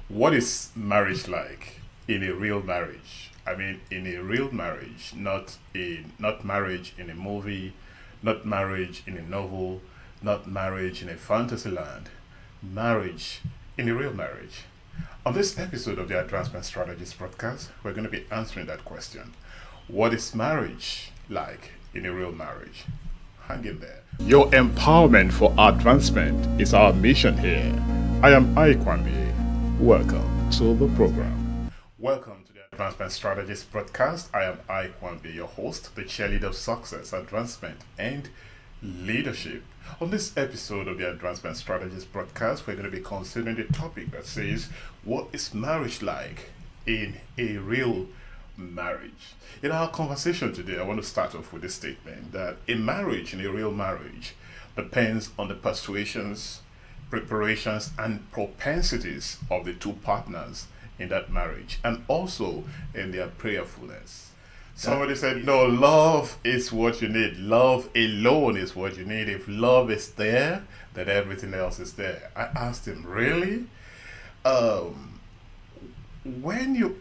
What is marriage like in a real marriage? I mean, in a real marriage, not marriage in a movie, not marriage in a novel, not marriage in a fantasy land. Marriage in a real marriage. On this episode of the Advancement Strategies podcast, we're going to be answering that question. What is marriage like in a real marriage? Hang in there. Your empowerment for advancement is our mission here. I am Iyke Nwambie. Welcome to the program. Welcome to the Advancement Strategies podcast. I am Iyke Nwambie, your host, the cheerleader of success, advancement, and leadership. On this episode of the Advancement Strategies podcast, we're going to be considering the topic that says, what is marriage like in a real marriage? In our conversation today, I want to start off with this statement that a marriage in a real marriage depends on the persuasions, preparations, and propensities of the two partners in that marriage, and also in their prayerfulness. Somebody said, no, love is what you need. Love alone is what you need. If love is there, then everything else is there. I asked him, really?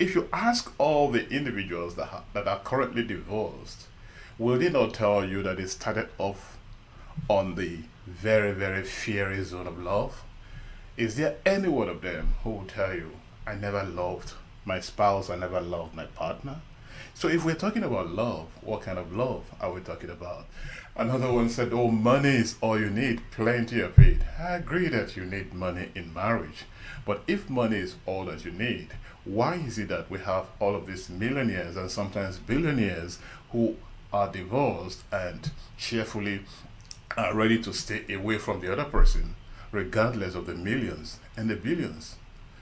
If you ask all the individuals that are currently divorced, will they not tell you that it started off on the very, very fiery zone of love? Is there any one of them who will tell you, I never loved my spouse, I never loved my partner? So if we're talking about love, what kind of love are we talking about? Another one said, oh, money is all you need, plenty of it. I agree that you need money in marriage. But if money is all that you need, why is it that we have all of these millionaires and sometimes billionaires who are divorced and cheerfully are ready to stay away from the other person, regardless of the millions and the billions?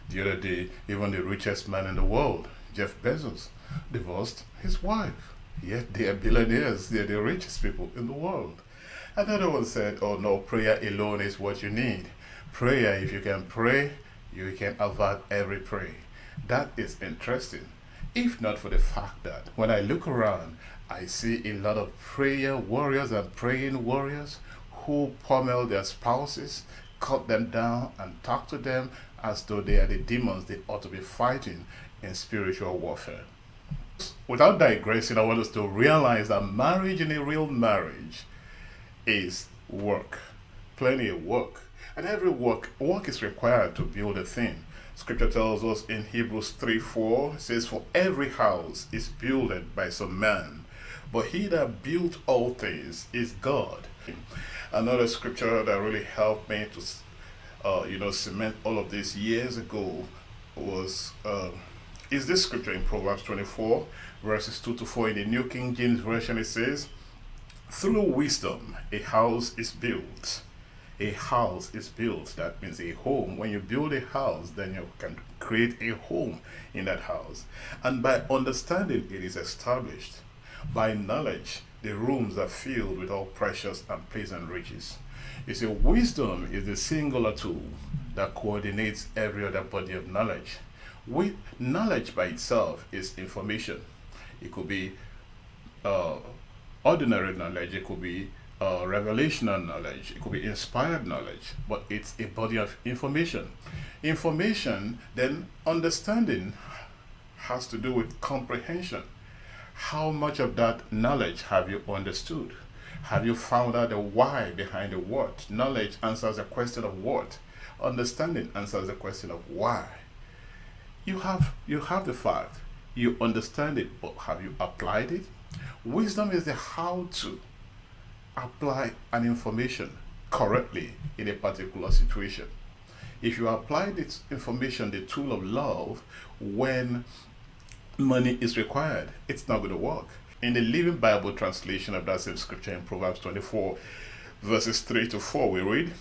The other day, even the richest man in the world, Jeff Bezos, divorced his wife. Yet they are billionaires, they are the richest people in the world. Another one said, oh no, prayer alone is what you need. Prayer, if you can pray, you can avert every prayer. That is interesting. If not for the fact that when I look around, I see a lot of prayer warriors and praying warriors who pummel their spouses, cut them down, and talk to them as though they are the demons they ought to be fighting in spiritual warfare. Without digressing, I want us to realize that marriage in a real marriage is work, plenty of work. And every work is required to build a thing. Scripture tells us in Hebrews 3:4, it says, for every house is builded by some man, but he that built all things is God. Another scripture that really helped me to cement all of this years ago was is this scripture in Proverbs 24 verses 2-4 in the New King James Version. It says, through wisdom a house is built. A house is built. That means a home. When you build a house, then you can create a home in that house. And by understanding, it is established. By knowledge, the rooms are filled with all precious and pleasant riches. You see, wisdom is the singular tool that coordinates every other body of knowledge. With knowledge by itself is information. It could be ordinary knowledge, it could be revelational knowledge, it could be inspired knowledge, but it's a body of information. Information, then understanding has to do with comprehension. How much of that knowledge have you understood? Have you found out the why behind the what? Knowledge answers the question of what. Understanding answers the question of why. You have the fact, you understand it, but have you applied it? Wisdom is the how to apply an information correctly in a particular situation. If you apply this information, the tool of love, when money is required, it's not going to work. In the Living Bible translation of that same scripture in Proverbs 24, verses 3-4, we read,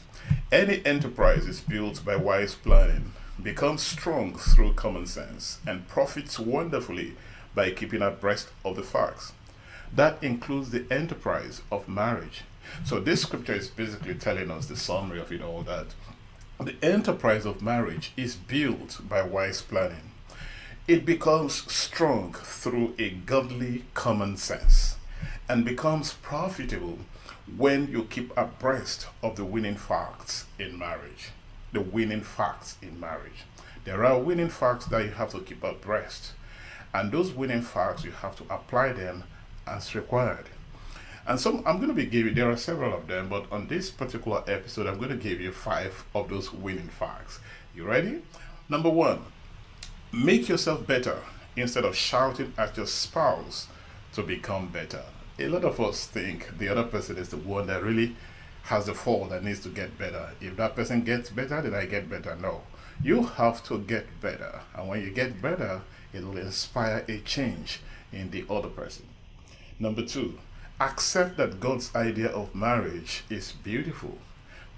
any enterprise is built by wise planning, becomes strong through common sense, and profits wonderfully by keeping abreast of the facts. That includes the enterprise of marriage. So this scripture is basically telling us the summary of it all, that the enterprise of marriage is built by wise planning. It becomes strong through a godly common sense and becomes profitable when you keep abreast of the winning facts in marriage. The winning facts in marriage. There are winning facts that you have to keep abreast, and those winning facts you have to apply them as required. And some I'm going to be giving, there are several of them, but on this particular episode, I'm going to give you 5 of those winning facts. You ready? Number 1, make yourself better instead of shouting at your spouse to become better. A lot of us think the other person is the one that really has the fault that needs to get better. If that person gets better, then I get better. No. You have to get better. And when you get better, it will inspire a change in the other person. Number 2, accept that God's idea of marriage is beautiful,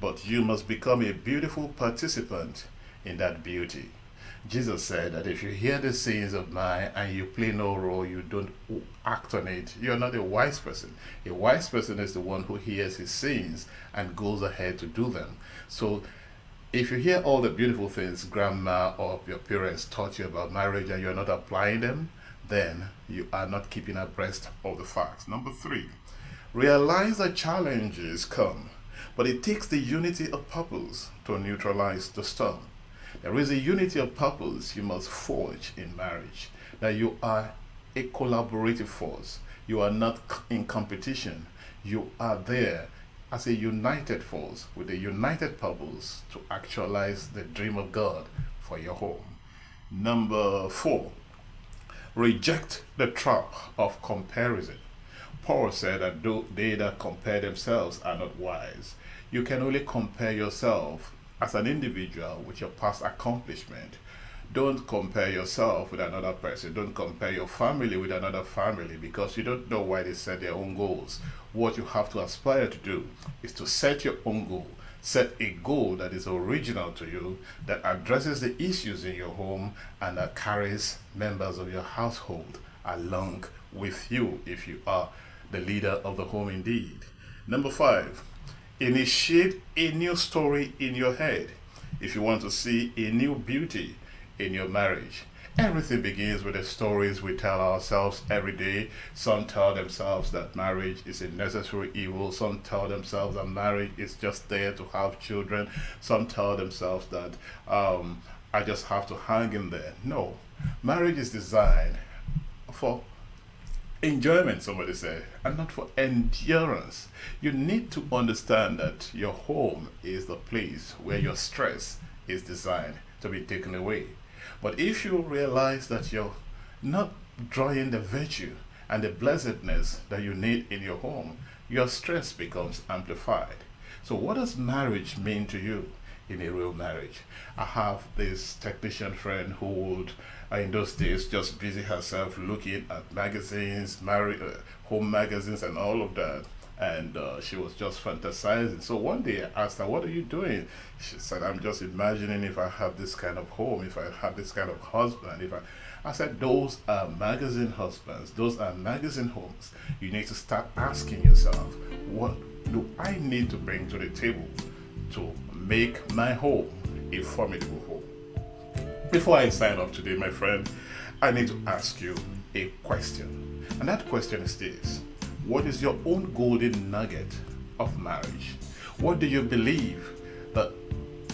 but you must become a beautiful participant in that beauty. Jesus said that if you hear the sayings of mine and you play no role, you don't act on it, you're not a wise person. A wise person is the one who hears his sayings and goes ahead to do them. So if you hear all the beautiful things grandma or your parents taught you about marriage and you're not applying them, then you are not keeping abreast of the facts. Number 3, realize that challenges come, but it takes the unity of purpose to neutralize the storm. There is a unity of purpose you must forge in marriage, that you are a collaborative force. You are not in competition. You are there as a united force with a united purpose to actualize the dream of God for your home. Number 4, reject the trap of comparison. Paul said that they that compare themselves are not wise. You can only compare yourself as an individual with your past accomplishment. Don't compare yourself with another person. Don't compare your family with another family, because you don't know why they set their own goals. What you have to aspire to do is to set your own goal. Set a goal that is original to you, that addresses the issues in your home, and that carries members of your household along with you if you are the leader of the home indeed. Number 5, initiate a new story in your head if you want to see a new beauty in your marriage. Everything begins with the stories we tell ourselves every day. Some tell themselves that marriage is a necessary evil. Some tell themselves that marriage is just there to have children. Some tell themselves that I just have to hang in there. No, marriage is designed for enjoyment, somebody said, and not for endurance. You need to understand that your home is the place where your stress is designed to be taken away. But if you realize that you're not drawing the virtue and the blessedness that you need in your home, your stress becomes amplified. So what does marriage mean to you in a real marriage? I have this technician friend who would, in those days, just busy herself looking at magazines, home magazines and all of that. And she was just fantasizing. So one day I asked her, what are you doing? She said, I'm just imagining if I had this kind of home, if I had this kind of husband. I said, those are magazine husbands, those are magazine homes. You need to start asking yourself, what do I need to bring to the table to make my home a formidable home? Before I sign off today, my friend, I need to ask you a question. And that question is this: what is your own golden nugget of marriage? What do you believe the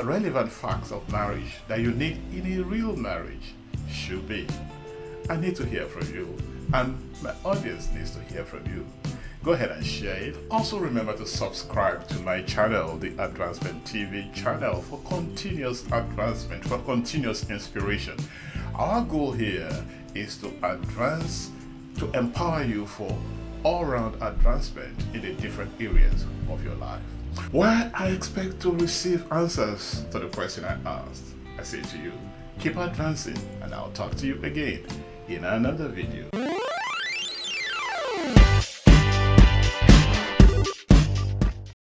relevant facts of marriage that you need in a real marriage should be? I need to hear from you, and my audience needs to hear from you. Go ahead and share it. Also remember to subscribe to my channel, the Advancement TV channel, for continuous advancement, for continuous inspiration. Our goal here is to advance, to empower you for all-round advancement in the different areas of your life. While I expect to receive answers to the question I asked, I say to you, keep advancing, and I'll talk to you again in another video.